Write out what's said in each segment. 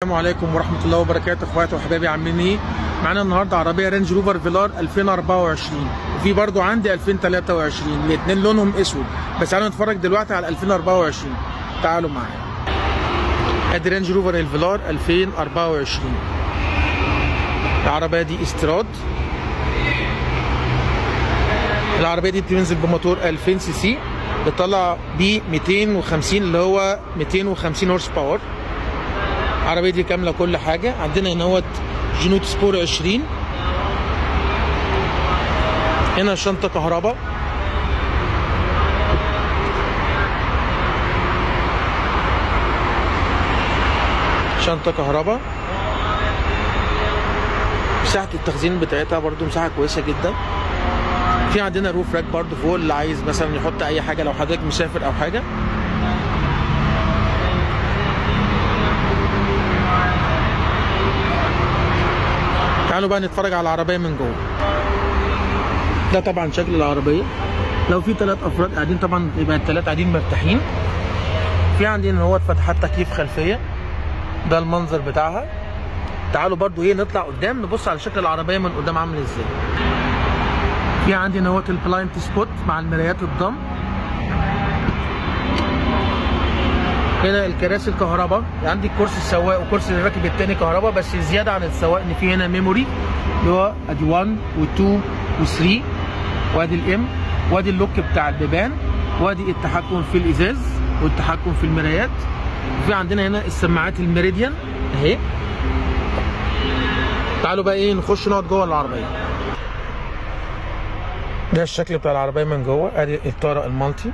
السلام عليكم ورحمه الله وبركاته اخواتي وحبايبي، عاملين ايه؟ معانا النهارده عربيه رينج روفر فيلار 2024 وفي برضو عندي 2023، الاثنين لونهم اسود. بس تعالوا نتفرج دلوقتي على 2024. تعالوا معايا. ادي رينج روفر الفيلار 2024. العربيه دي استيراد. العربيه دي بتنزل بموتور 2000 سي سي، بتطلع ب 250 اللي هو 250 هورس باور. العربيه دي كامله كل حاجه. عندنا هنا هوت جنوت سبور 20. هنا شنطه كهرباء. شنطه كهرباء. مساحه التخزين بتاعتها برضو مساحه كويسه جدا. في عندنا روف راك برضو فوق اللي عايز مثلا يحط اي حاجه لو حضرتك مسافر او حاجه. تعالوا بقى نتفرج على العربيه من جوه. ده طبعا شكل العربيه. لو في 3 افراد قاعدين طبعا يبقى ال3 قاعدين مرتاحين. في عندنا هو فتحات تكييف خلفيه. ده المنظر بتاعها. تعالوا برضو ايه نطلع قدام نبص على شكل العربيه من قدام عامل ازاي. في عندنا هو البلايند سبوت مع المرايات الضم. هنا الكراسي الكهرباء، عندي كرسي السواق وكرسي الراكب التاني كهرباء، بس زياده عن السواق ان في هنا ميموري اللي هو ادي 1 و2 و3، وادي الام، وادي اللوك بتاع البيبان، وادي التحكم في الازاز والتحكم في المرايات. وفي عندنا هنا السماعات الميريديان اهي. تعالوا بقى ايه نخش نقعد جوه العربيه. ده الشكل بتاع العربيه من جوه. ادي الطاره المالتي،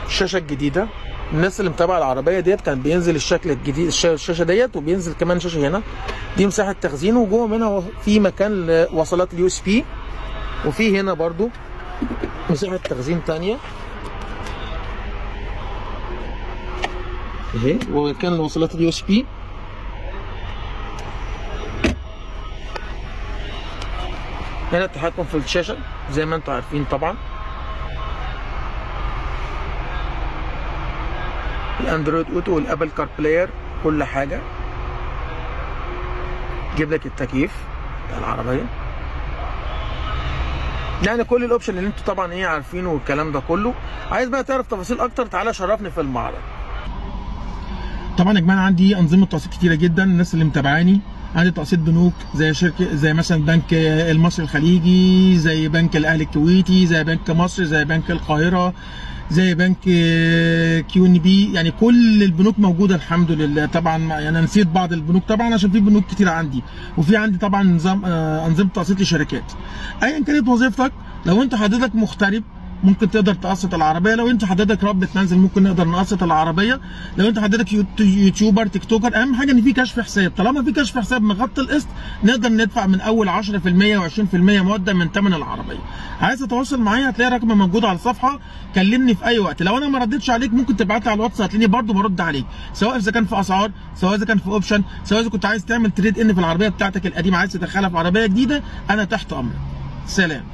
الشاشه الجديده. الناس اللي متابعه العربيه ديت كان بينزل الشكل الجديد الشاشه ديت، وبينزل كمان شاشه هنا. دي مساحه تخزين، وجوه منها في مكان لوصلات اليو اس بي، وفي هنا برضو مساحه تخزين ثانيه اهي، ومكان لوصلات اليو اس بي. هنا التحكم في الشاشه زي ما انتم عارفين طبعا. الاندرويد اوتو والابل كار بلاير كل حاجه. جيب لك التكييف بتاع العربيه، يعني كل الاوبشن اللي انتوا طبعا ايه عارفينه والكلام ده كله. عايز بقى تعرف تفاصيل اكتر تعالى شرفني في المعرض. طبعا يا جماعه عندي انظمه تقسيط كتيره جدا. الناس اللي متابعاني عندي تقسيط بنوك زي شركه زي مثلا بنك المصري الخليجي، زي بنك الاهلي الكويتي، زي بنك مصر، زي بنك القاهره، زي بنك كيو ان بي. يعني كل البنوك موجوده الحمد لله. طبعا يعني انا نسيت بعض البنوك طبعا عشان في بنوك كتير عندي. وفي عندي طبعا نظام انظمه تقسيط لشركات. ايا كانت وظيفتك، لو انت حضرتك مغترب ممكن تقدر تقسط العربيه. لو انت حضرتك ربة منزل ممكن نقدر نقسط العربيه. لو انت حضرتك يوتيوبر تيك توكر، اهم حاجه ان في كشف حساب. طالما في كشف حساب مغطي القسط نقدر ندفع من اول 10% و20% مقدم من ثمن العربيه. عايز تتواصل معايا هتلاقي رقمي موجود على الصفحه. كلمني في اي وقت. لو انا ما ردتش عليك ممكن تبعت لي على الواتس، هتلاقيني برده برد عليك، سواء اذا كان في اسعار، سواء اذا كان في اوبشن، سواء اذا كنت عايز تعمل تريد ان في العربيه بتاعتك القديمه عايز تدخلها في عربيه جديده. انا تحت امرك. سلام.